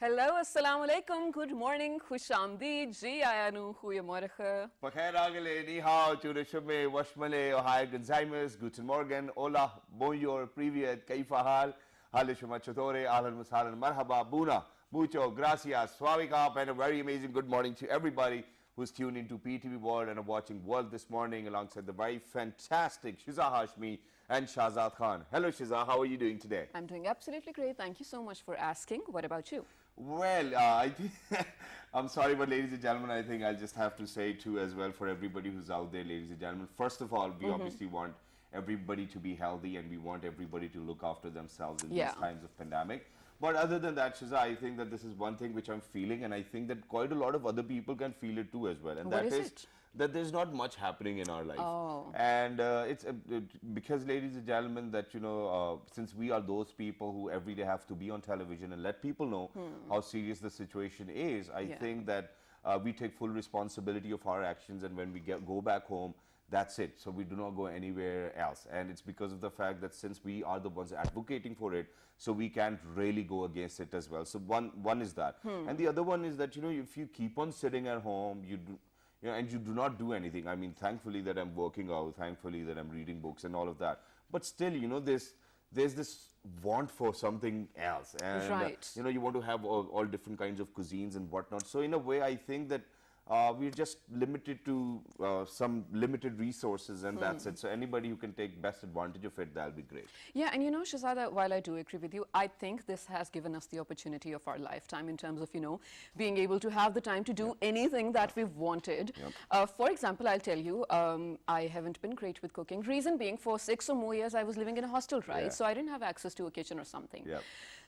Hello, assalamu alaikum, good morning, khush aamdeed, ji ayanu, goeiemorgen. Pakhair agale, ni hao, chure shume, washmale, ohai genzaimes, guten morgen, hola, bonjour, privyet, kaifa hal, hale shuma chotore, ahlan musahlan, marhaba, buna, mucho, gracias, swavik and a very amazing good morning to everybody who's tuned into PTV World and are watching World this morning alongside the very fantastic Shiza Hashmi and Shahzad Khan. Hello Shiza, how are you doing today? I'm doing absolutely great, thank you so much for asking. What about you? Well, I think I'm sorry, but ladies and gentlemen, I think I'll just have to say too as well for everybody who's out there, ladies and gentlemen. First of all, we obviously want everybody to be healthy and we want everybody to look after themselves in these times of pandemic. But other than that, Shiza, I think that this is one thing which I'm feeling, and I think that quite a lot of other people can feel it too as well. And What that is is it? that there's not much happening in our life. Oh. And it's because, ladies and gentlemen, that, since we are those people who every day have to be on television and let people know how serious the situation is, I think that we take full responsibility of our actions, and when we go back home, that's it. So we do not go anywhere else. And it's because of the fact that since we are the ones advocating for it, so we can't really go against it as well. So one is that. And the other one is that, if you keep on sitting at home, and you do not do anything. I mean, thankfully that I'm working out, thankfully that I'm reading books and all of that. But still, there's this want for something else. And, you want to have all different kinds of cuisines and whatnot. So in a way, I think that we're just limited to some limited resources, and that's it. So anybody who can take best advantage of it, that'll be great. Yeah, and Shahzada, while I do agree with you, I think this has given us the opportunity of our lifetime in terms of, being able to have the time to do anything that we've wanted. For example, I'll tell you, I haven't been great with cooking. Reason being, for 6 or more years, I was living in a hostel, right? So I didn't have access to a kitchen or something.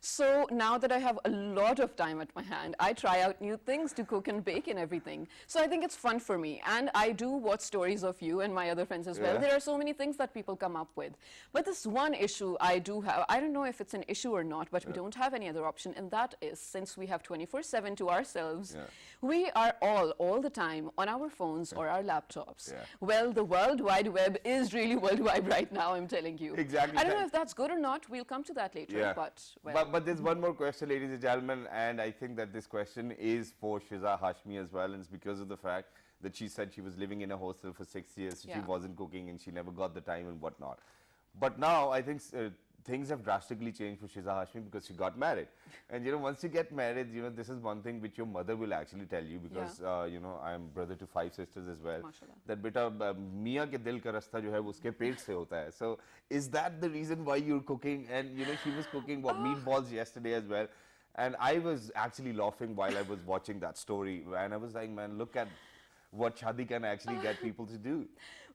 So now that I have a lot of time at my hand, I try out new things to cook and bake and everything. So I think it's fun for me. And I do watch stories of you and my other friends as well. There are so many things that people come up with. But this one issue I do have, I don't know if it's an issue or not, but we don't have any other option. And that is, since we have 24/7 to ourselves, we are all the time on our phones or our laptops. Well, the World Wide Web is really worldwide right now, I'm telling you. Exactly. I don't know if that's good or not. We'll come to that later. But there's one more question, ladies and gentlemen, and I think that this question is for Shiza Hashmi as well, and it's because of the fact that she said she was living in a hostel for 6 years, so she wasn't cooking and she never got the time and whatnot. But now I think things have drastically changed for Shiza Hashmi because she got married. And once you get married, this is one thing which your mother will actually tell you, because I'm brother to 5 sisters as well. That beta Mia ke dil ka rasta jo hai wo uske pet se hota hai. So is that the reason why you're cooking? And she was cooking meatballs yesterday as well. And I was actually laughing while I was watching that story, and I was like, man, look at what shadi can actually get people to do.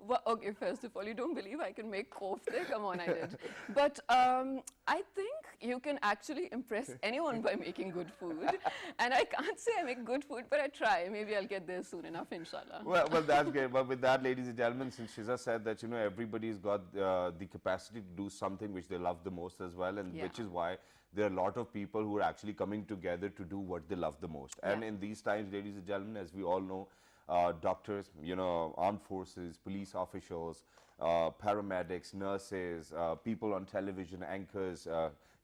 Well, okay, first of all, you don't believe I can make kofte? Come on, I did. But I think you can actually impress anyone by making good food. And I can't say I make good food, but I try. Maybe I'll get there soon enough, inshallah. Well, that's great. But with that, ladies and gentlemen, since Shiza said that, everybody's got the capacity to do something which they love the most as well, and which is why there are a lot of people who are actually coming together to do what they love the most. And in these times, ladies and gentlemen, as we all know, doctors, armed forces, police officials, paramedics, nurses, people on television, anchors,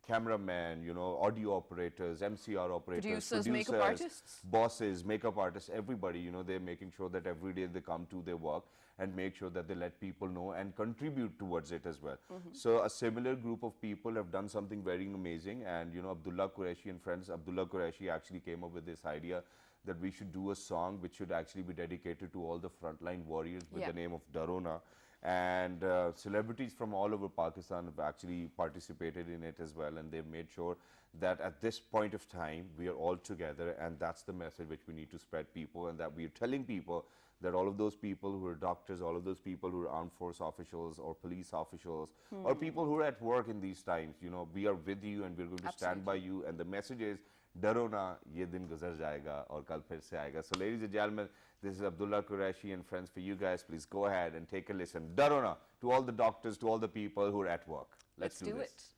cameramen, audio operators, MCR operators, producers, makeup artists, bosses, makeup artists, everybody, they're making sure that every day they come to their work and make sure that they let people know and contribute towards it as well. So a similar group of people have done something very amazing, and Abdullah Qureshi and friends, Abdullah Qureshi actually came up with this idea that we should do a song which should actually be dedicated to all the frontline warriors with the name of Darona. And celebrities from all over Pakistan have actually participated in it as well, and they've made sure that at this point of time we are all together, and that's the message which we need to spread people, and that we are telling people that all of those people who are doctors, all of those people who are armed force officials or police officials or people who are at work in these times, we are with you and we're going to stand by you, and the message is डरो ना ये दिन गुजर जाएगा और कल फिर से आएगा. So ladies and gentlemen, this is Abdullah Qureshi and friends for you guys. Please go ahead and take a listen. डरो ना to all the doctors, to all the people who are at work. Let's do this.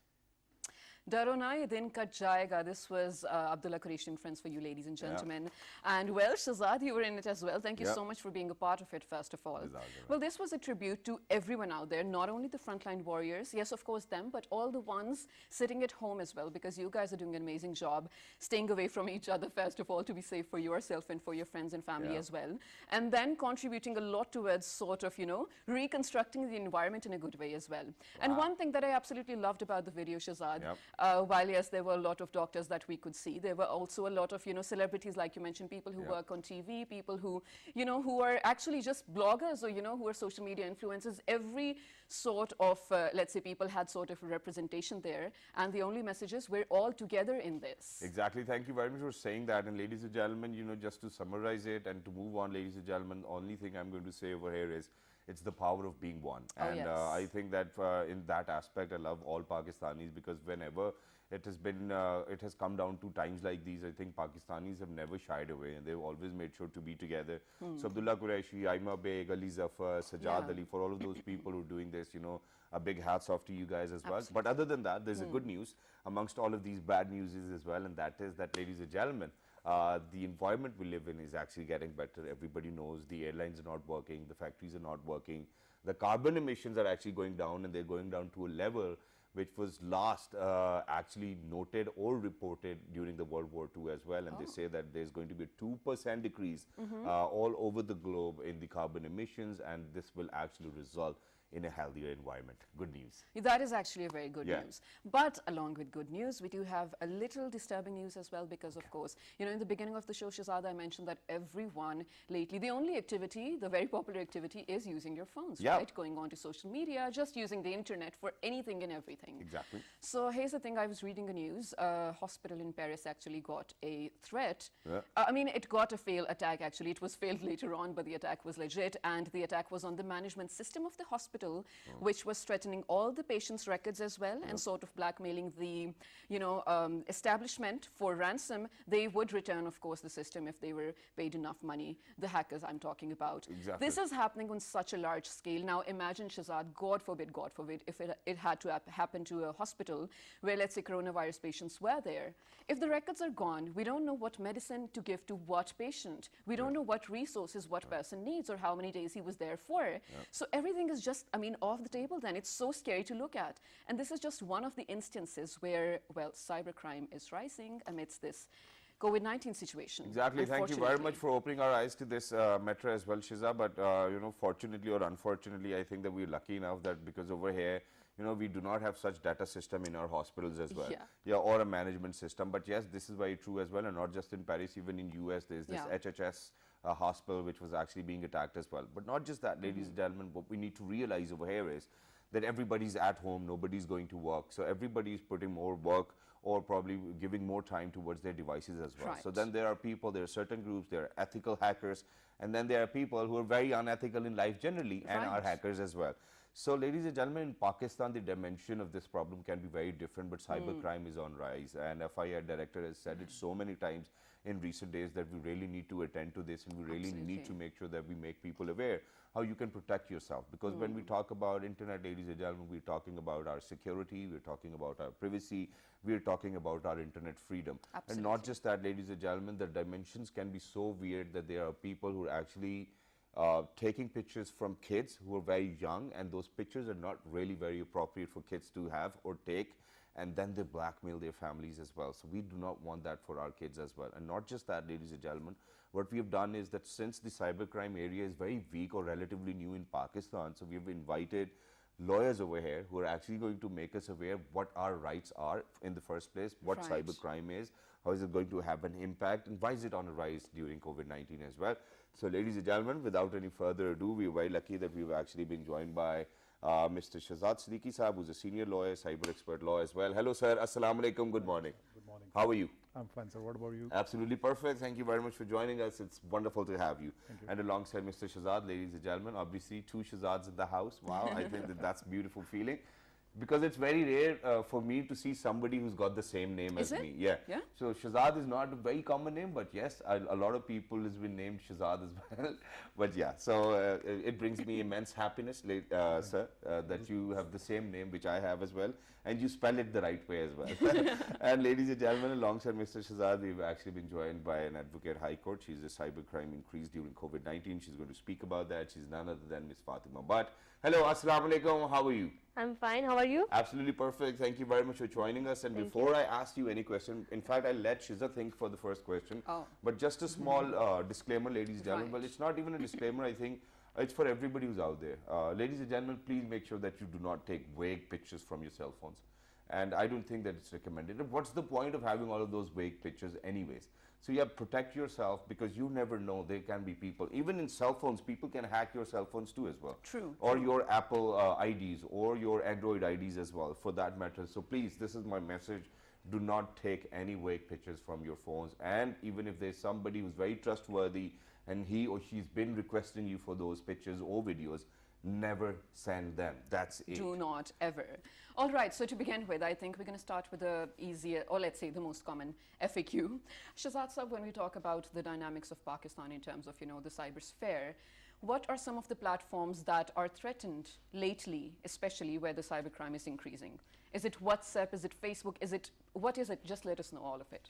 Daro na ye din kat jayega. This was Abdullah Qureshi and Friends for you, ladies and gentlemen. And well, Shahzad, you were in it as well. Thank you so much for being a part of it, first of all. Well, this was a tribute to everyone out there, not only the frontline warriors, yes, of course, them, but all the ones sitting at home as well, because you guys are doing an amazing job staying away from each other, first of all, to be safe for yourself and for your friends and family as well. And then contributing a lot towards sort of, reconstructing the environment in a good way as well. And one thing that I absolutely loved about the video, Shahzad, while yes, there were a lot of doctors that we could see, there were also a lot of, celebrities, like you mentioned, people who work on TV, people who, who are actually just bloggers or, who are social media influencers. Every sort of, let's say, people had sort of a representation there. And the only message is we're all together in this. Exactly. Thank you very much for saying that. And ladies and gentlemen, just to summarize it and to move on, ladies and gentlemen, the only thing I'm going to say over here is it's the power of being one. And I think that in that aspect, I love all Pakistanis, because whenever it has come down to times like these, I think Pakistanis have never shied away and they've always made sure to be together. So Abdullah Qureshi, Aima Beg, Ali Zafar, Sajjad Ali, for all of those people who are doing this, a big hats off to you guys as well. But other than that, there's a good news amongst all of these bad news as well, and that is that, ladies and gentlemen, the environment we live in is actually getting better. Everybody knows the airlines are not working, the factories are not working, the carbon emissions are actually going down, and they're going down to a level which was last actually noted or reported during the World War II as well. And they say that there's going to be a 2% decrease all over the globe in the carbon emissions, and this will actually result in a healthier environment. Good news. That is actually a very good news. But along with good news, we do have a little disturbing news as well, because of course, in the beginning of the show, Shahzad, I mentioned that everyone lately, the only activity, the very popular activity, is using your phones, right? Going on to social media, just using the internet for anything and everything. Exactly. So here's the thing, I was reading the news. A hospital in Paris actually got a threat. I mean, it got a failed attack actually. It was failed later on, but the attack was legit, and the attack was on the management system of the hospital, which was threatening all the patients' records as well, and sort of blackmailing the, establishment for ransom. They would return, of course, the system if they were paid enough money. The hackers I'm talking about. Exactly. This is happening on such a large scale. Now imagine, Shahzad, God forbid, if it had to happen to a hospital where, let's say, coronavirus patients were there. If the records are gone, we don't know what medicine to give to what patient. We don't know what resources what person needs or how many days he was there for. So everything is just, off the table then. It's so scary to look at. And this is just one of the instances where, well, cybercrime is rising amidst this COVID-19 situation. Exactly. Thank you very much for opening our eyes to this matter as well, Shiza. But, fortunately or unfortunately, I think that we're lucky enough that because over here, we do not have such data system in our hospitals as well. Or a management system. But yes, this is very true as well. And not just in Paris, even in US, there's this HHS hospital which was actually being attacked as well. But not just that, ladies and gentlemen, what we need to realize over here is that everybody's at home, nobody's going to work. So everybody's putting more work or probably giving more time towards their devices as well. So then there are people, there are certain groups, there are ethical hackers, and then there are people who are very unethical in life generally and are hackers as well. So, ladies and gentlemen, in Pakistan, the dimension of this problem can be very different, but cybercrime is on rise. And FIR director has said it so many times in recent days that we really need to attend to this, and we really need to make sure that we make people aware how you can protect yourself. Because when we talk about internet, ladies and gentlemen, we're talking about our security, we're talking about our privacy, we're talking about our internet freedom. And not just that, ladies and gentlemen, the dimensions can be so weird that there are people who are actually taking pictures from kids who are very young, and those pictures are not really very appropriate for kids to have or take, and then they blackmail their families as well. So we do not want that for our kids as well. And not just that, ladies and gentlemen, what we have done is that since the cybercrime area is very weak or relatively new in Pakistan, so we have invited lawyers over here who are actually going to make us aware what our rights are in the first place, what cybercrime is, how is it going to have an impact, and why is it on a rise during COVID-19 as well. So, ladies and gentlemen, without any further ado, we are very lucky that we've actually been joined by Mr. Shahzad Siddiqui Saab, who's a senior lawyer, cyber expert law as well. Hello, sir. Assalamu alaikum. Good morning. Good morning. How are you? I'm fine, sir. What about you? Absolutely perfect. Thank you very much for joining us. It's wonderful to have you. Thank you. And alongside Mr. Shahzad, ladies and gentlemen, obviously two Shahzads in the house. Wow, I think that's a beautiful feeling. Because it's very rare for me to see somebody who's got the same name Is as it? me. Yeah. Yeah? So Shazad is not a very common name, but yes, a lot of people has been named Shazad as well. But yeah, so it brings me immense happiness, sir, that you have the same name which I have as well, and you spell it the right way as well. And ladies and gentlemen, alongside Mr. Shazad, we've actually been joined by an advocate High Court. She's a cybercrime increase during COVID-19. She's going to speak about that. She's none other than Miss Fatima Butt. Hello, assalamu alaikum. How are you? I'm fine. How are you? Absolutely perfect. Thank you very much for joining us. And before I ask you any question, in fact, I'll let Shiza think for the first question. Oh. But just a small disclaimer, ladies and gentlemen. Right. Well, it's not even a disclaimer, I think. It's for everybody who's out there. Ladies and gentlemen, please make sure that you do not take vague pictures from your cell phones. And I don't think that it's recommended. And what's the point of having all of those vague pictures anyways? So yeah, protect yourself, because you never know. There can be people, even in cell phones, people can hack your cell phones too as well. True. Or your Apple IDs or your Android IDs as well, for that matter. So please, this is my message. Do not take any vague pictures from your phones. And even if there's somebody who's very trustworthy and he or she's been requesting you for those pictures or videos, never send them. That's it. Do not ever. All right, so to begin with, I think we're going to start with the easier, or let's say the most common FAQ. Shazad sir, when we talk about the dynamics of Pakistan in terms of, the cybersphere, what are some of the platforms that are threatened lately, especially where the cybercrime is increasing? Is it WhatsApp? Is it Facebook? What is it? Just let us know all of it.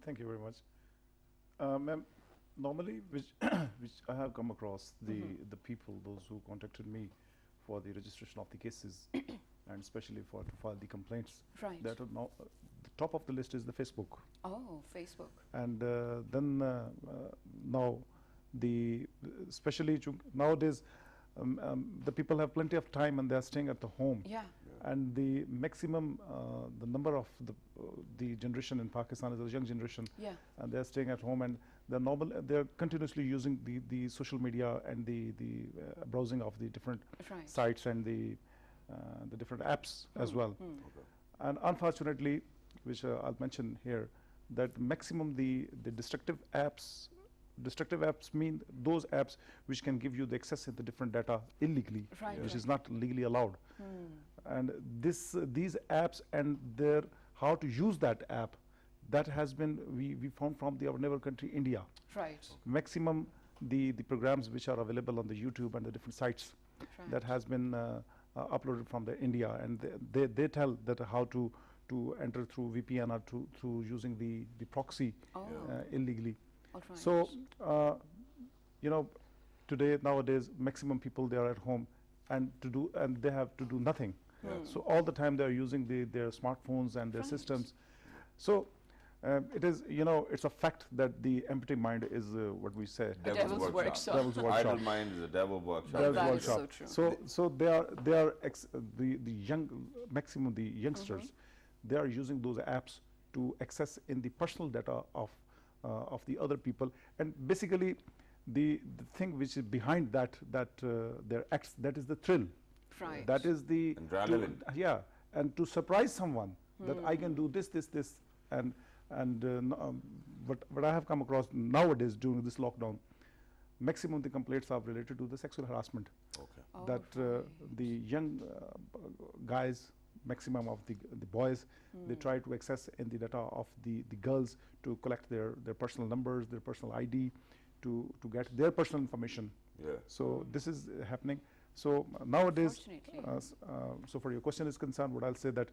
Thank you very much. Ma'am, normally, which I have come across, the people, those who contacted me for the registration of the cases, and especially to file the complaints, Right. that are now, the top of the list is the Facebook. Oh, Facebook. And then now, especially nowadays, the people have plenty of time and they are staying at the home. Yeah. And the maximum, the number of the generation in Pakistan is a young generation, Yeah. and they're staying at home, and they're continuously using the social media and the browsing of the different Right. sites and the different apps as well. And unfortunately, which I'll mention here, that maximum the destructive apps mean those apps which can give you the access to the different data illegally, Right, which right. is not legally allowed. And these apps and how to use that app, that has been we found from our neighbor country India. Right. Maximum the programs which are available on the YouTube and the different sites Right. that has been uploaded from the India, and they tell that how to enter through VPN or through using the proxy Oh. illegally. All right. So nowadays maximum people, they are at home and they have to do nothing. So all the time they are using their smartphones and their Right. systems. So it is, it's a fact that the empty mind is what we say. Devil's workshop. Devil's workshop. Idle mind is a devil's workshop. Devil's That is workshop. so true. So they are the young, maximum the youngsters, they are using those apps to access in the personal data of the other people, and basically the thing which is behind that their acts, that is the thrill. Right. That is the Adrenaline. and to surprise someone that I can do this, and what I have come across nowadays during this lockdown, maximum the complaints are related to the sexual harassment. Okay. Oh, That right. the young guys, maximum of the boys, they try to access in the data of the girls to collect their personal numbers, their personal ID, to get their personal information. Yeah. So this is happening. So nowadays, Unfortunately. so for your question is concerned, what I'll say that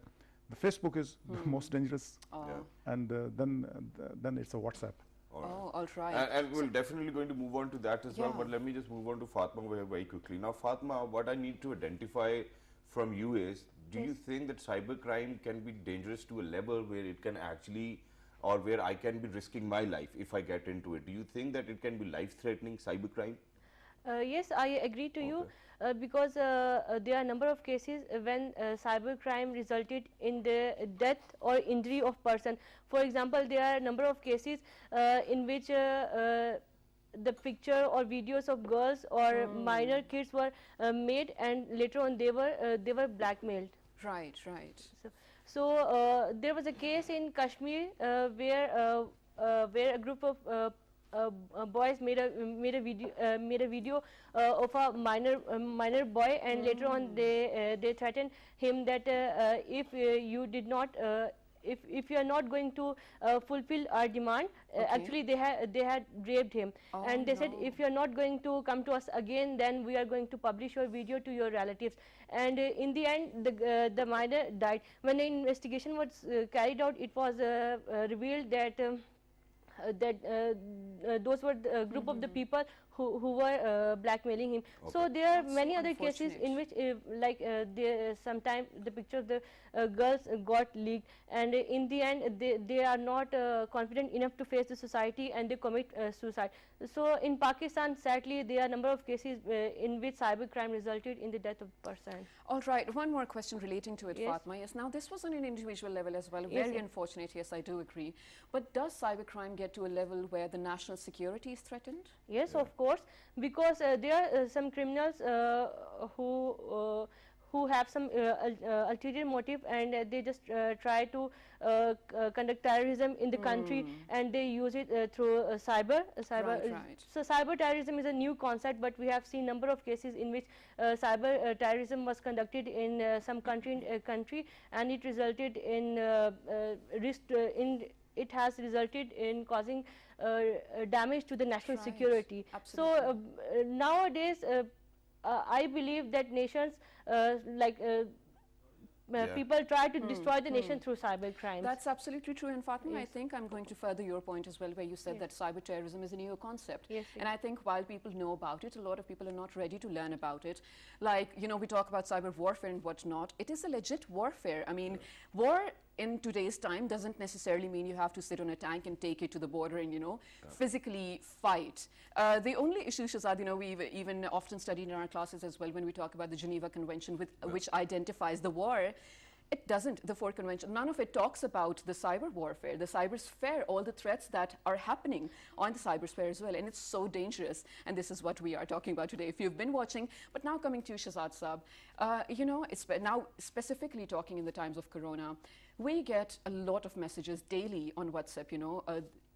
the Facebook is the most dangerous, Oh. Yeah. and then it's a WhatsApp. All right. Oh, all right. And we're definitely going to move on to that as well, Yeah. but let me just move on to Fatma very quickly. Now, Fatma, what I need to identify from you is, do you think that cybercrime can be dangerous to a level where it can actually, or where I can be risking my life if I get into it? Do you think that it can be life-threatening, cybercrime? Yes, I agree to you, because there are a number of cases when cybercrime resulted in the death or injury of person. For example, there are a number of cases in which the picture or videos of girls or minor kids were made, and later on they were blackmailed. Right, right. So there was a case in Kashmir where a group of boys made a video of a minor boy, and later on they threatened him that if you did not if you are not going to fulfill our demand, actually they had raped him, and they said if you are not going to come to us again, then we are going to publish your video to your relatives. And in the end, the minor died. When the investigation was carried out, it was revealed that those were the group of the people who were blackmailing him. So there are many other cases in which sometimes the picture of the girls got leaked, and in the end they are not confident enough to face the society, and they commit suicide. So in Pakistan, sadly, there are a number of cases in which cybercrime resulted in the death of a person. All right, one more question relating to it, Yes. Fatma. Yes, now this was on an individual level as well. Yes, Very yes. unfortunate, yes, I do agree. But does cybercrime get to a level where the national security is threatened? Yes, of course, because there are some criminals who have some ulterior motive, and they just try to conduct terrorism in the country, and they use it through cyber. Right. So cyber terrorism is a new concept, but we have seen number of cases in which cyber terrorism was conducted in some country, and it resulted in it has resulted in causing damage to the national Right. security. Absolutely. So nowadays, I believe that nations people try to destroy the nation through cyber crimes. That's absolutely true. And Fatma, I Yes. think I'm going to further your point as well, where you said that cyber terrorism is a new concept. Yes, And I think while people know about it, a lot of people are not ready to learn about it. Like, you know, we talk about cyber warfare and whatnot. It is a legit warfare. I mean, war in today's time doesn't necessarily mean you have to sit on a tank and take it to the border and, you know, physically fight. The only issue, Shazad, you know, we've even often studied in our classes as well when we talk about the Geneva Convention, which identifies the war. It doesn't, the fourth convention, none of it talks about the cyber warfare, the cybersphere, all the threats that are happening on the cybersphere as well. And it's so dangerous. And this is what we are talking about today. If you've been watching, but now coming to you, Shazad Saab, you know, now specifically talking in the times of Corona, we get a lot of messages daily on WhatsApp, you know,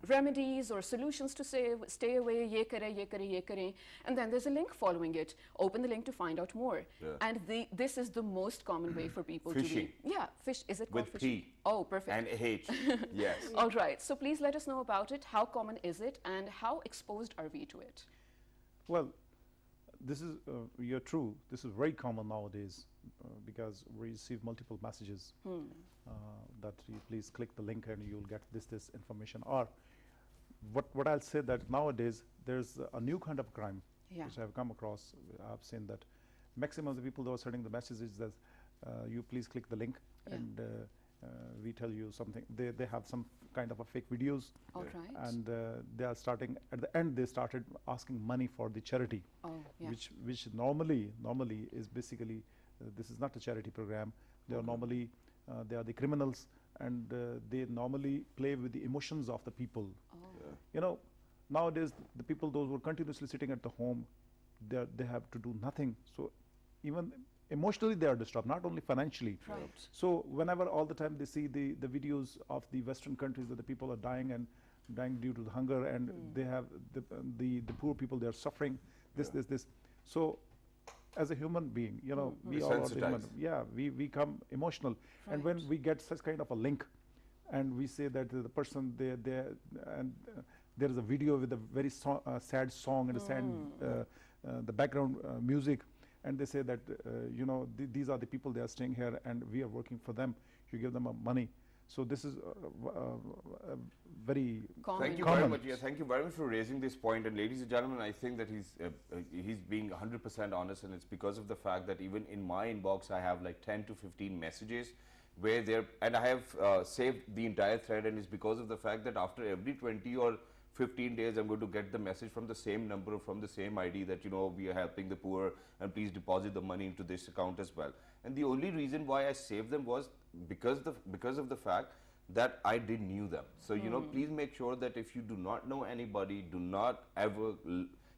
remedies or solutions to say, stay away, ye kare, ye kare, ye kare. And then there's a link following it. Open the link to find out more. Yeah. And this is the most common way for people to Phishing. be. Yeah, is it called With phishing? P. Oh, perfect. And H. Yes. All right. So please let us know about it. How common is it, and how exposed are we to it? Well, this is you're true. This is very common nowadays because we receive multiple messages that you please click the link and you'll get this information. Or what I'll say that nowadays there's a new kind of crime Yeah. which I've come across. I've seen that maximum of the people that are sending the messages that you please click the link Yeah. and we tell you something. They have some kind of a fake videos. All right. And they are starting at the end. They started asking money for the charity, Oh, yeah. which normally is basically this is not a charity program. They are normally they are the criminals, and they normally play with the emotions of the people. Oh. You know, nowadays the people those who are continuously sitting at the home, they have to do nothing. So even emotionally they are disturbed, not only financially. Right. So whenever all the time they see the videos of the Western countries that the people are dying due to the hunger, and they have the poor people, they are suffering this. So as a human being, you know, we all are the human. Desensitized. Yeah, we become emotional, and when Right. we get such kind of a link, and we say that the person there is a video with a very sad song and a sad the background music, and they say that you know these are the people, they are staying here and we are working for them. You give them money. So this is very Common. Thank you very much. Yeah, thank you very much for raising this point. And ladies and gentlemen, I think that he's being 100% honest, and it's because of the fact that even in my inbox I have like 10 to 15 messages where and I have saved the entire thread, and it's because of the fact that after every 20 or 15 days I'm going to get the message from the same number, from the same ID, that, you know, we are helping the poor and please deposit the money into this account as well. And the only reason why I saved them was because of the fact that I didn't knew them. So, you know, please make sure that if you do not know anybody, do not ever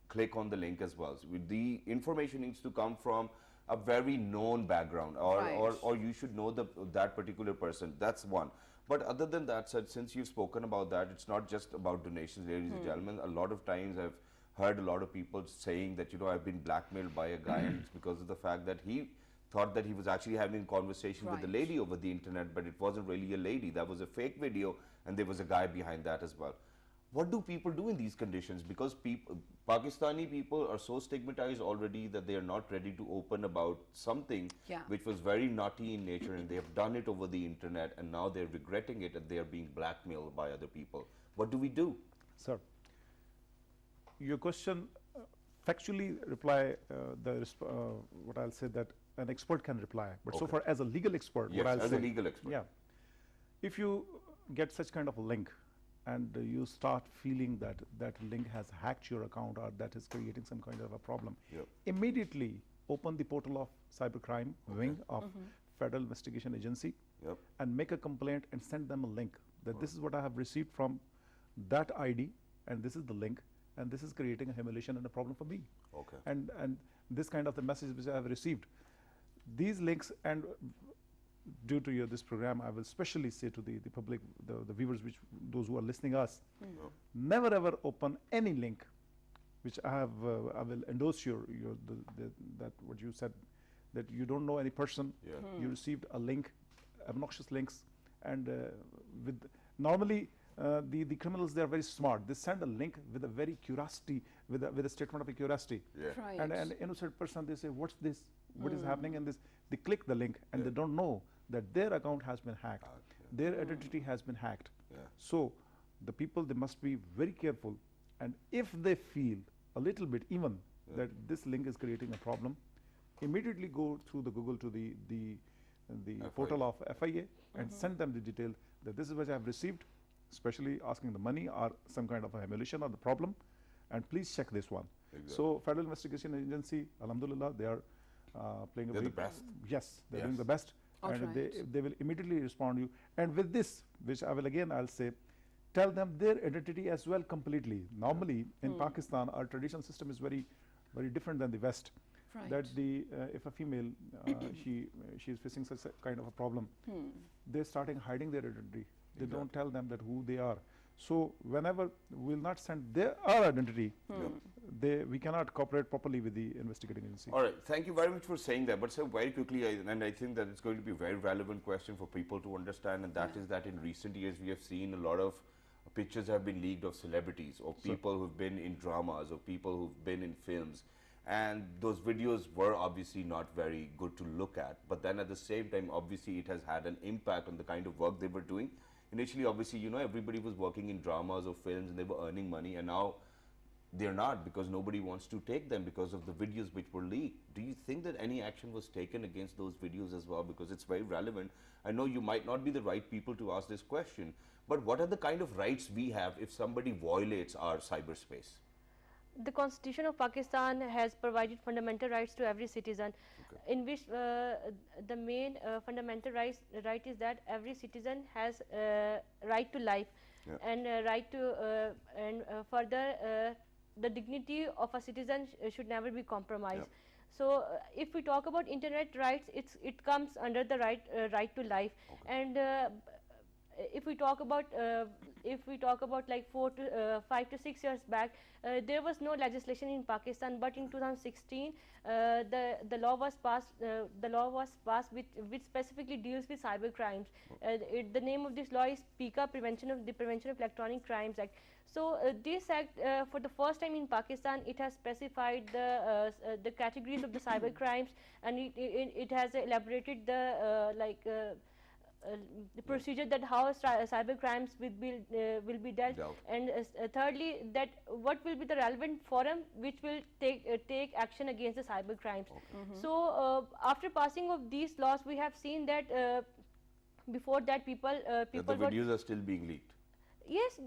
click on the link as well. So the information needs to come from a very known background, or Right. Mm. or you should know that particular person. That's one. But other than that, said, since you've spoken about that, it's not just about donations, ladies and gentlemen. A lot of times I've heard a lot of people saying that, I've been blackmailed by a guy, and it's because of the fact that he thought that he was actually having a conversation with a lady over the internet, but it wasn't really a lady. That was a fake video, and there was a guy behind that as well. What do people do in these conditions? Because Pakistani people are so stigmatized already that they are not ready to open about something which was very naughty in nature, and they have done it over the internet, and now they're regretting it, and they are being blackmailed by other people. What do we do? Sir, your question factually reply what I'll say that an expert can reply, but so far as a legal expert, Yes, what I'll as say, a legal expert. yeah, if you get such kind of a link and you start feeling that that link has hacked your account or that is creating some kind of a problem, immediately open the portal of cybercrime wing of Federal Investigation Agency and make a complaint and send them a link that this is what I have received from that ID, and this is the link, and this is creating a humiliation and a problem for me. And this kind of the message which I have received, these links, and due to this program, I will specially say to the public, the viewers, those who are listening us, never ever open any link which I will endorse that what you said, that you don't know any person, you received a link, obnoxious links, and normally the criminals, they are very smart. They send a link with a very curiosity, with a statement of a curiosity, and an innocent person, they say, what's this, what is happening, and this, they click the link, and they don't know that their account has been hacked, their identity has been hacked. So the people, they must be very careful, and if they feel a little bit even that this link is creating a problem, immediately go through the Google to the portal of FIA and send them the detail that this is what I have received, especially asking the money or some kind of a humiliation or the problem, and please check this one. So Federal Investigation Agency, alhamdulillah, they are playing the best. Yes, they're doing the best, and they will immediately respond to you. And with this, which I'll say, tell them their identity as well completely. Normally in Pakistan, our traditional system is very, very different than the West. That if a female she is facing such a kind of a problem, they're starting hiding their identity. They don't tell them that who they are. So whenever we'll not send our identity, we cannot cooperate properly with the investigating agency. All right, thank you very much for saying that. But sir, very quickly, and I think that it's going to be a very relevant question for people to understand, and that is that in recent years we have seen a lot of pictures have been leaked of celebrities, or people who've been in dramas, or people who've been in films. And those videos were obviously not very good to look at. But then at the same time, obviously it has had an impact on the kind of work they were doing. Initially, obviously, everybody was working in dramas or films and they were earning money, and now they're not, because nobody wants to take them because of the videos which were leaked. Do you think that any action was taken against those videos as well? Because it's very relevant. I know you might not be the right people to ask this question, but what are the kind of rights we have if somebody violates our cyberspace? The Constitution of Pakistan has provided fundamental rights to every citizen, in which the main fundamental right is that every citizen has right to life, and right to further the dignity of a citizen should never be compromised. So if we talk about internet rights, it comes under the right to life, and if we talk about like 5 to 6 years back, there was no legislation in Pakistan, but in 2016 the law was passed which specifically deals with cyber crimes. The name of this law is PICA, Prevention of Electronic Crimes Act. So this act, for the first time in Pakistan, it has specified the categories of the cyber crimes, and it has elaborated the procedure that how cyber crimes will be dealt, and thirdly, that what will be the relevant forum which will take action against the cyber crimes. So after passing of these laws, we have seen that before that people the videos are still being leaked. Yes,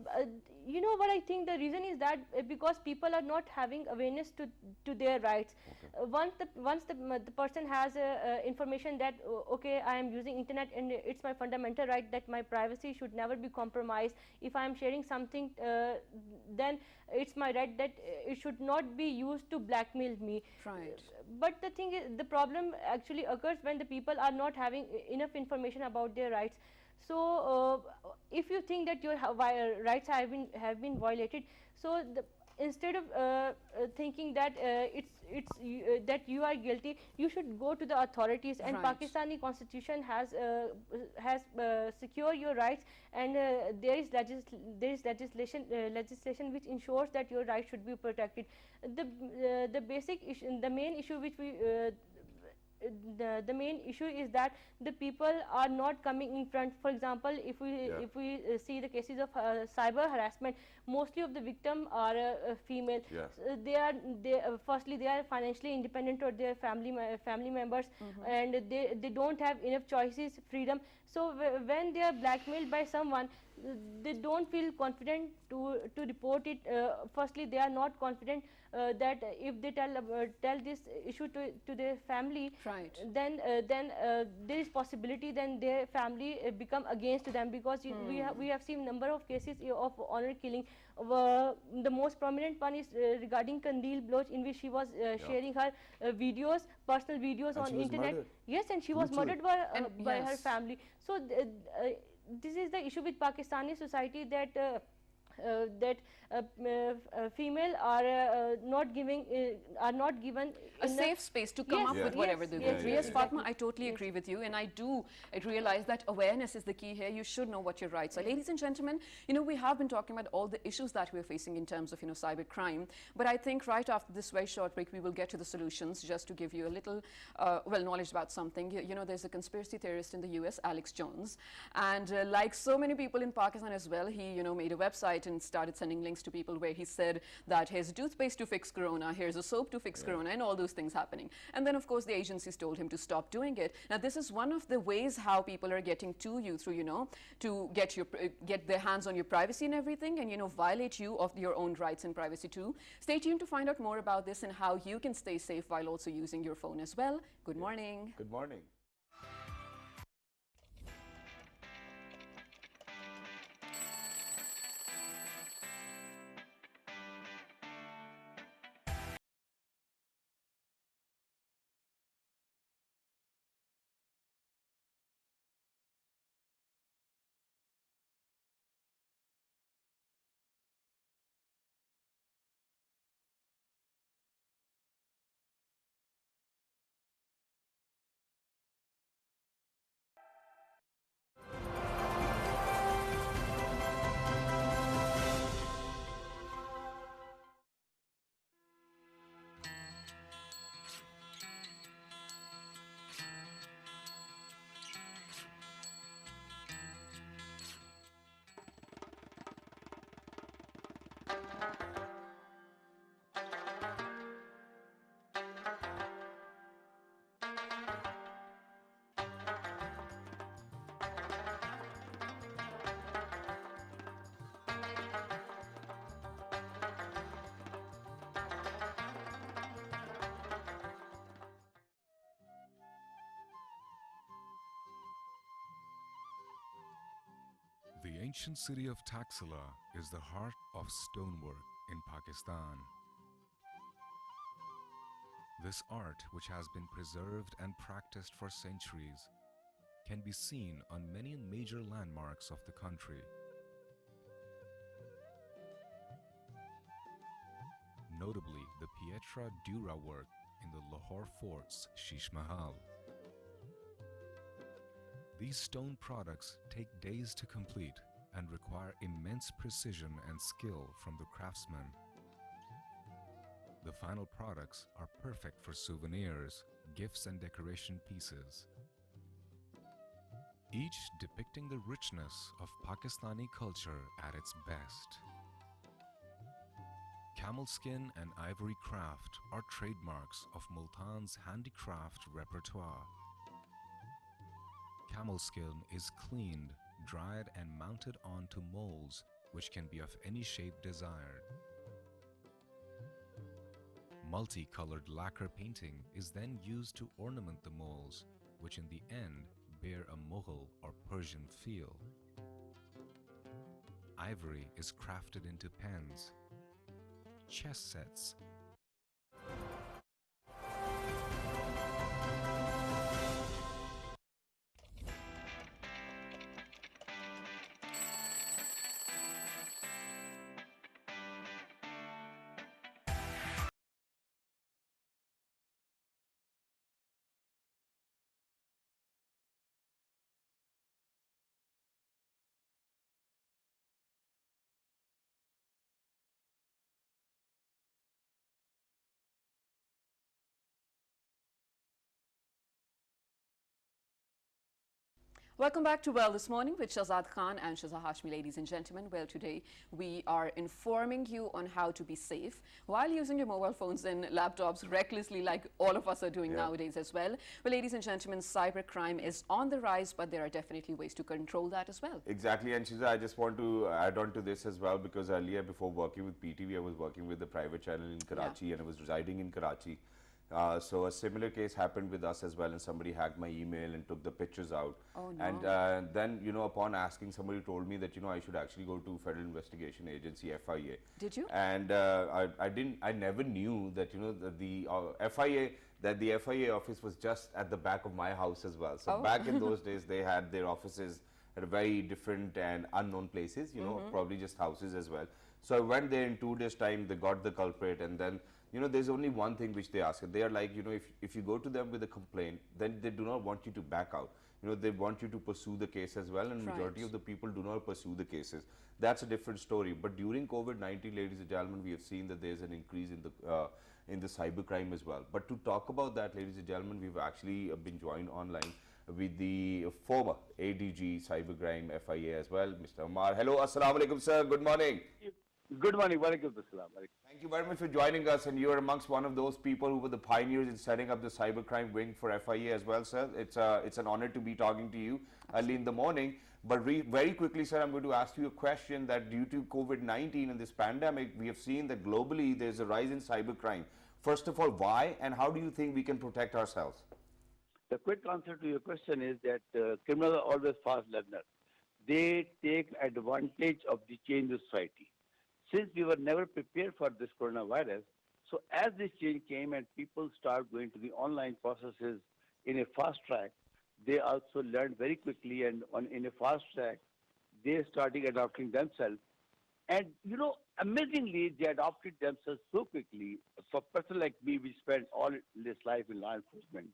you know what I think the reason is that because people are not having awareness to their rights. Once the person has information that okay, I am using internet and it's my fundamental right that my privacy should never be compromised. If I am sharing something, then it's my right that it should not be used to blackmail me. But the thing is, the problem actually occurs when the people are not having enough information about their rights. So if you think that your rights have been violated, so instead of thinking that that you are guilty, you should go to the authorities. And Right. Pakistani constitution has secure your rights, and there is legislation which ensures that your rights should be protected. The basic issue, the main issue which we the main issue is that the people are not coming in front. For example, if we see the cases of cyber harassment, mostly of the victim are female. Yeah. Firstly they are financially independent, or their family members, and they don't have enough choices, freedom. So when they are blackmailed by someone, they don't feel confident to report it. Firstly, they are not confident that if they tell this issue to their family, Right. then there is possibility then their family become against them, because we have seen number of cases of honor killing. The most prominent one is regarding Kandil Bloch, in which she was sharing her videos, personal videos And on she was internet. murdered. Yes, and she was Brutally. murdered by her Yes. family. So this is the issue with Pakistani society, that female are not given A enough safe space to come Yes, up Yeah. with whatever yes, they yes, want. yeah, Yes, yeah. Fatma, exactly. I totally Yes. agree with you, and I realize that awareness is the key here. You should know what your rights are. Ladies and gentlemen, we have been talking about all the issues that we're facing in terms of, cyber crime, but I think right after this very short break, we will get to the solutions. Just to give you a little, knowledge about something. There's a conspiracy theorist in the US, Alex Jones, and like so many people in Pakistan as well, he, made a website and started sending links to people where he said that here's a toothpaste to fix corona, here's a soap to fix corona, and all those things happening. And then, of course, the agencies told him to stop doing it. Now, this is one of the ways how people are getting to you through, to get their hands on your privacy and everything, and, violate you of your own rights and privacy too. Stay tuned to find out more about this and how you can stay safe while also using your phone as well. Good morning. Good morning. The ancient city of Taxila is the heart of stonework in Pakistan. This art, which has been preserved and practiced for centuries, can be seen on many major landmarks of the country. Notably, the Pietra Dura work in the Lahore Fort's Sheesh Mahal. These stone products take days to complete and require immense precision and skill from the craftsman. The final products are perfect for souvenirs, gifts and decoration pieces, each depicting the richness of Pakistani culture at its best. Camel skin and ivory craft are trademarks of Multan's handicraft repertoire. Camel skin is cleaned, dried and mounted onto molds which can be of any shape desired. Multicolored lacquer painting is then used to ornament the molds, which in the end bear a Mughal or Persian feel. Ivory is crafted into pens, chess sets, Welcome back to Well This Morning with Shazad Khan and Shazad Hashmi, ladies and gentlemen. Well, today we are informing you on how to be safe while using your mobile phones and laptops recklessly, like all of us are doing nowadays as well. Well, ladies and gentlemen, cybercrime is on the rise, but there are definitely ways to control that as well. Exactly, and Shiza, I just want to add on to this as well, because earlier, before working with PTV, I was working with the private channel in Karachi, and I was residing in Karachi. So a similar case happened with us as well, and somebody hacked my email and took the pictures out. Oh, no. And then, upon asking, somebody told me that, I should actually go to Federal Investigation Agency, FIA. Did you? And I never knew that, the FIA office was just at the back of my house as well. So back in those days, they had their offices at very different and unknown places, probably just houses as well. So I went there in 2 days' time, they got the culprit, and then there's only one thing which they ask. They are like, if you go to them with a complaint, then they do not want you to back out. They want you to pursue the case as well, and majority of the people do not pursue the cases. That's a different story. But during COVID-19, ladies and gentlemen, we have seen that there's an increase in the cybercrime as well. But to talk about that, ladies and gentlemen, we've actually been joined online with the former ADG Cybercrime FIA as well, Mr. Amar. Hello, Assalamu alaikum, sir. Good morning. Good morning. Walaikum assalam. Thank you very much for joining us, and you are amongst one of those people who were the pioneers in setting up the cybercrime wing for FIA as well, sir. It's an honor to be talking to you early in the morning. But very quickly, sir, I'm going to ask you a question that due to COVID-19 and this pandemic, we have seen that globally there's a rise in cybercrime. First of all, why, and how do you think we can protect ourselves? The quick answer to your question is that criminals are always fast learners. They take advantage of the change of society. Since we were never prepared for this coronavirus, so as this change came and people start going to the online processes in a fast track, they also learned very quickly, and in a fast track, they started adopting themselves. And, amazingly, they adopted themselves so quickly. For a person like me, we spent all this life in law enforcement.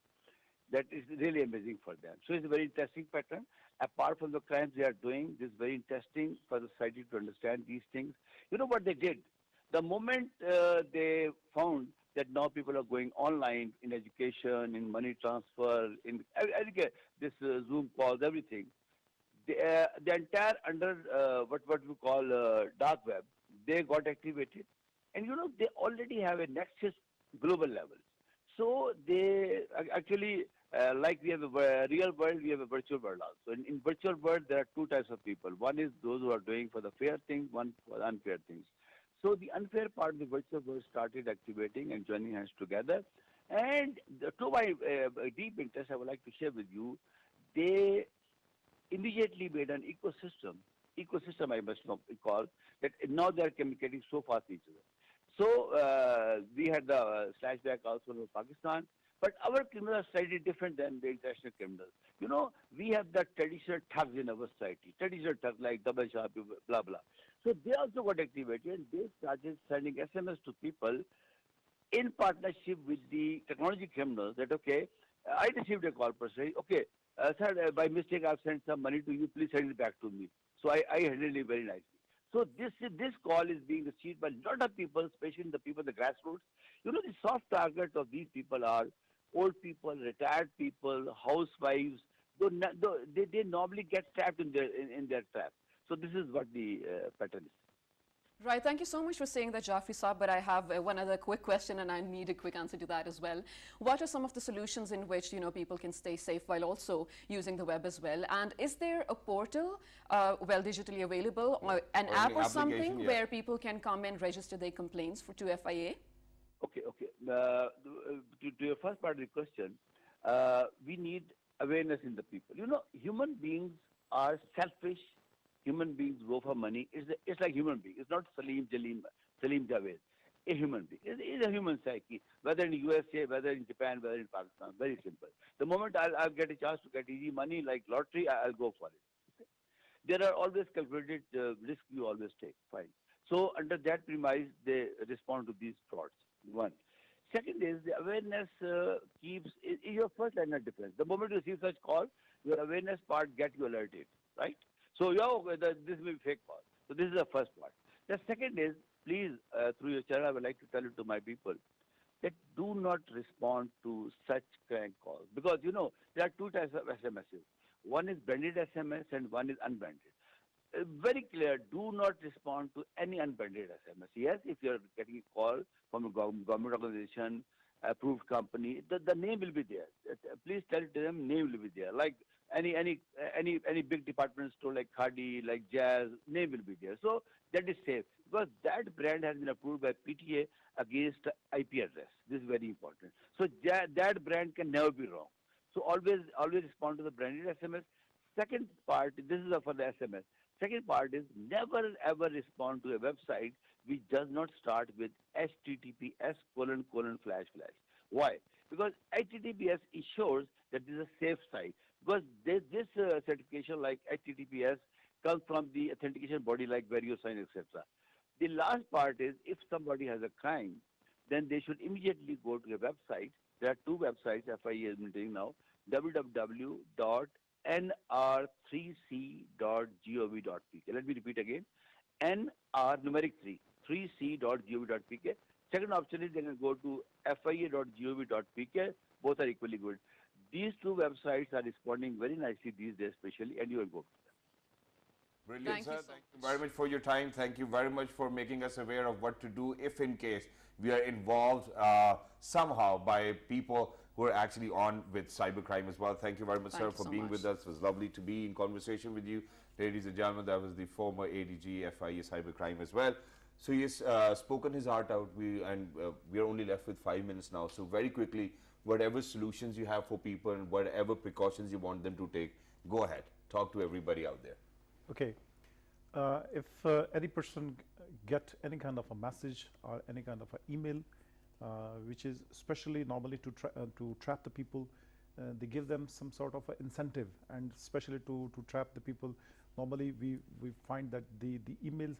That is really amazing for them. So it's a very interesting pattern. Apart from the crimes they are doing, this is very interesting for the society to understand these things. You know what they did? The moment they found that now people are going online in education, in money transfer, in this Zoom calls, everything, the entire under what we call dark web, they got activated. And they already have a nexus global level. So they actually, like we have a real world, we have a virtual world also. In virtual world, there are two types of people. One is those who are doing for the fair things, one for the unfair things. So the unfair part of the virtual world started activating and joining hands together. And to my deep interest, I would like to share with you, they immediately made an ecosystem I must call, that now they are communicating so fast with each other. So we had the slashback also in Pakistan, but our criminals are slightly different than the international criminals. We have the traditional thugs in our society, traditional thugs like double sharp, blah, blah. So they also got activated, and they started sending SMS to people in partnership with the technology criminals that, okay, I received a call personally, okay, sir, by mistake I've sent some money to you, please send it back to me. So I handled it very nicely. So this call is being received by a lot of people, especially the people in the grassroots. The soft target of these people are old people, retired people, housewives. They normally get trapped in their trap. So this is what the pattern is. Right, thank you so much for saying that, Jafri Saab, but I have one other quick question, and I need a quick answer to that as well. What are some of the solutions in which people can stay safe while also using the web as well? And is there a portal, digitally available, or an app or something where people can come and register their complaints to FIA? Okay. To your first part of the question, we need awareness in the people. Human beings are selfish. Human beings go for money. It's like human being. It's not Salim Javed. A human being. It's a human psyche, whether in USA, whether in Japan, whether in Pakistan. Very simple. The moment I'll get a chance to get easy money like lottery, I'll go for it. Okay? There are always calculated risks you always take. Fine. So under that premise, they respond to these frauds. One. Second is the awareness keeps your first line of defense. The moment you receive such call, your awareness part get you alerted, right? So this may be fake call. So this is the first part. The second is, please, through your channel, I would like to tell it to my people that do not respond to such crank calls, because there are two types of SMSs. One is branded SMS and one is unbranded. Very clear, do not respond to any unbranded SMS. Yes, if you're getting a call from a government organization, approved company, the name will be there. Please tell them name will be there. Like any big department store like Khadi, like Jazz, name will be there. So that is safe because that brand has been approved by PTA against IP address. This is very important. So that brand can never be wrong. So always respond to the branded SMS. Second part, this is for the SMS. Second part is never ever respond to a website which does not start with https://. Why? Because https ensures that this is a safe site. Because this certification like https comes from the authentication body like VerioSign, etc. The last part is if somebody has a crime, then they should immediately go to a website. There are two websites FIA is maintaining now: www.nr3c.gov.pk. Let me repeat again: NR numeric 3c.gov.pk. Second option is they can go to fia.gov.pk. Both are equally good. These two websites are responding very nicely these days, especially, and you will go to them. Brilliant, Thank sir. you so Thank you very much for your time. Thank you very much for making us aware of what to do if in case we are involved somehow by people who are actually on with cybercrime as well. Thank you very much, Thank sir, you for so being much. with us. It was lovely to be in conversation with you. Ladies and gentlemen, that was the former ADG FIA cybercrime as well. So he has spoken his heart out. We are only left with 5 minutes now. So very quickly, whatever solutions you have for people and whatever precautions you want them to take, go ahead. Talk to everybody out there. Okay. If any person get any kind of a message or any kind of an email, which is especially normally to trap the people, they give them some sort of a incentive, and especially to trap the people. Normally, we find that the emails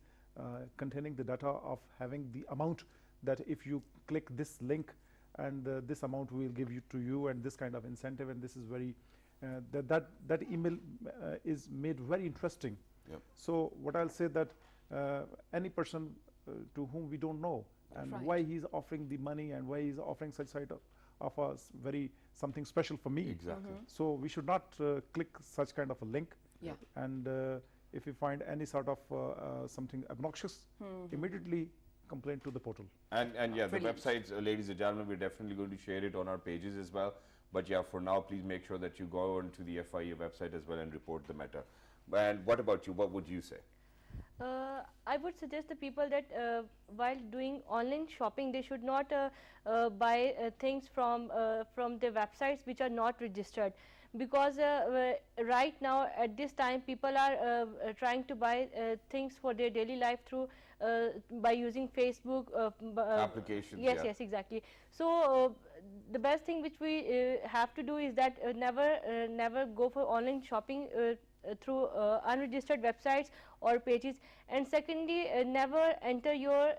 containing the data of having the amount that if you click this link, and this amount will give you to you, and this kind of incentive, and this is very that email is made very interesting. Yep. So what I'll say that any person to whom we don't know and Right. why he's offering the money and why he's offering such sort of a very something special for me. Exactly. So we should not click such kind of a link. Yeah. And if you find any sort of something obnoxious, immediately complain to the portal. And yeah, the Brilliant. websites, ladies and gentlemen, we're definitely going to share it on our pages as well. But yeah, for now, please make sure that you go on to the FIA website as well and report the matter. And what about you? What would you say? I would suggest the people that while doing online shopping, they should not buy things from the websites which are not registered, because right now at this time people are trying to buy things for their daily life through by using Facebook Applications, Yes, yeah. yes, exactly. So the best thing which we have to do is that never go for online shopping through unregistered websites or pages. And secondly, never enter your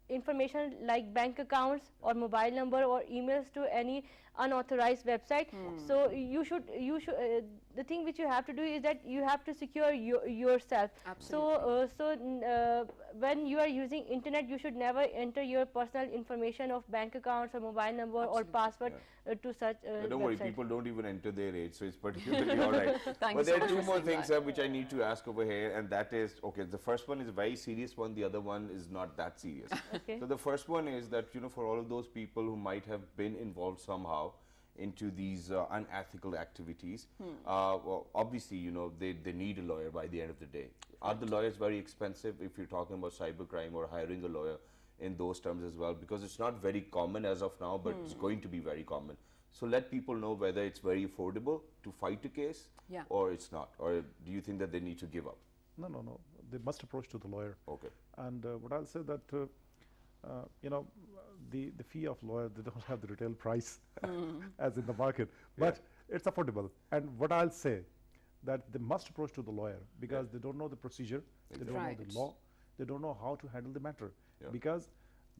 information like bank accounts or mobile number or emails to any unauthorized website. So you should the thing which you have to do is that you have to secure yourself. Absolutely. So when you are using internet, you should never enter your personal information of bank accounts or mobile number or Absolutely. password to such Don't worry, website. people don't even enter their age, so it's particularly all right. Thank But you there so are much two for more saying things, that. sir, which I need to ask over here, and that is, okay, the first one is a very serious one, the other one is not that serious. Okay. So the first one is that, for all of those people who might have been involved somehow into these unethical activities, well, obviously, they need a lawyer by the end of the day. Are the lawyers very expensive if you're talking about cybercrime or hiring a lawyer in those terms as well? Because it's not very common as of now, but it's going to be very common. So let people know whether it's very affordable to fight a case, Yeah. or it's not. Or do you think that they need to give up? No. They must approach to the lawyer. Okay. And what I'll say that the fee of lawyer, they don't have the retail price as in the market, but it's affordable. And what I'll say that they must approach to the lawyer because they don't know the procedure, they don't know Right. the law, they don't know how to handle the matter. Yeah. Because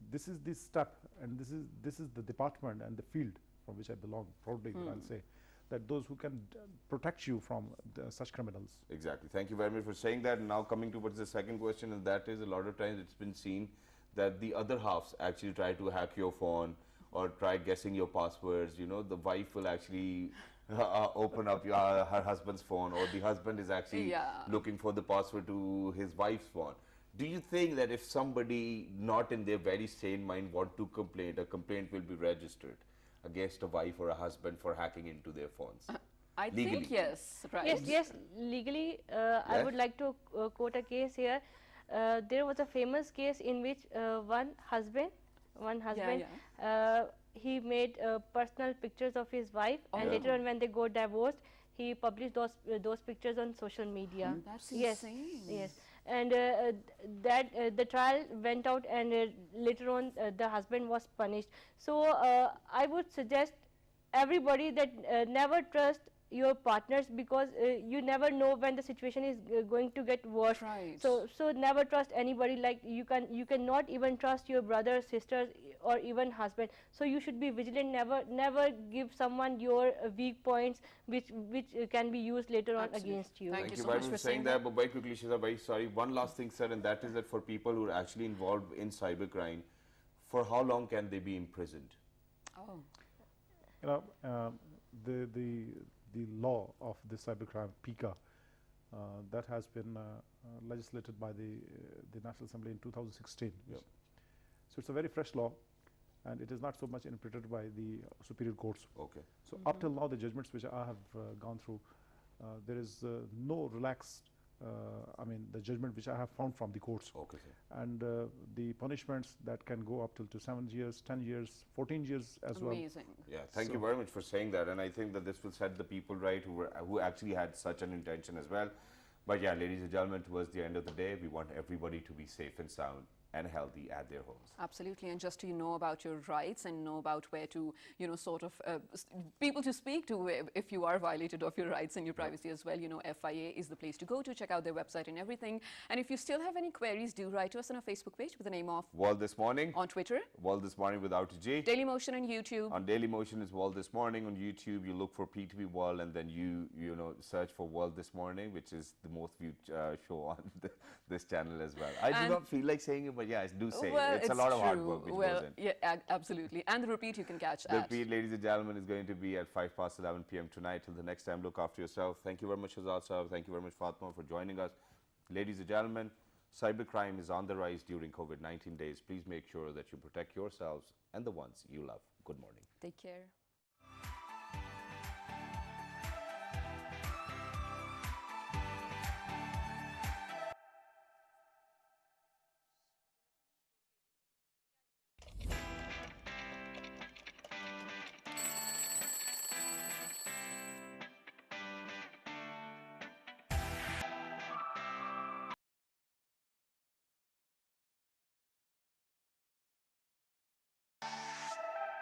this is the step, and this is the department and the field from which I belong. Proudly, I'll say that those who can protect you from such criminals. Exactly. Thank you very much for saying that. Now coming towards the second question, and that is, a lot of times it's been seen that the other halves actually try to hack your phone or try guessing your passwords. The wife will actually open up her husband's phone, or the husband is actually Yeah. looking for the password to his wife's phone. Do you think that if somebody not in their very sane mind want to complain, a complaint will be registered against a wife or a husband for hacking into their phones? I Legally. think yes, right? Yes, legally, I Yes? would like to quote a case here. There was a famous case in which one husband, he made personal pictures of his wife, and Yeah. later on, when they got divorced, he published those pictures on social media. That's Yes, insane. yes, and the trial went out, and later on, the husband was punished. So I would suggest everybody that never trust your partners, because you never know when the situation is going to get worse. Right. So never trust anybody. Like you cannot even trust your brothers, sisters, or even husband. So you should be vigilant. Never give someone your weak points, which can be used later on Absolutely. against you. Thank you so very much for much saying that. that. But very quickly, Shiza, very sorry. One last thing, sir, and that is that for people who are actually involved in cybercrime, for how long can they be imprisoned? Oh. You know, the law of the cybercrime, PICA, that has been legislated by the National Assembly in 2016. Yep. So it's a very fresh law, and it is not so much interpreted by the superior courts. Okay. So up till now, the judgments which I have gone through, there is no relaxed, I mean, the judgment which I have found from the courts. Okay, sir. And the punishments that can go up till 7 years, 10 years, 14 years as well. Amazing. Yeah, thank you So- very much for saying that, and I think that this will set the people right who actually had such an intention as well. But yeah, ladies and gentlemen, towards the end of the day, we want everybody to be safe and sound and healthy at their homes. Absolutely, and just to know about your rights and know about where to, sort of people to speak to if you are violated of your rights and your privacy as well. FIA is the place to go to check out their website and everything. And if you still have any queries, do write to us on our Facebook page with the name of World This Morning. on Twitter, World This Morning without a G. Daily Motion on YouTube. On Daily Motion is World This Morning. On YouTube, you look for P2P World, and then you search for World This Morning, which is the most viewed show on this channel as well. I do And- not feel like saying it, but yeah, I do say it. Well, It's a lot of hard true. work which Well, goes in. yeah, absolutely. And the repeat you can catch The at. repeat, ladies and gentlemen, is going to be at 11 p.m. tonight. Till the next time, look after yourself. Thank you very much, Azad Sahab. Thank you very much, Fatma, for joining us. Ladies and gentlemen, cybercrime is on the rise during COVID-19 days. Please make sure that you protect yourselves and the ones you love. Good morning. Take care.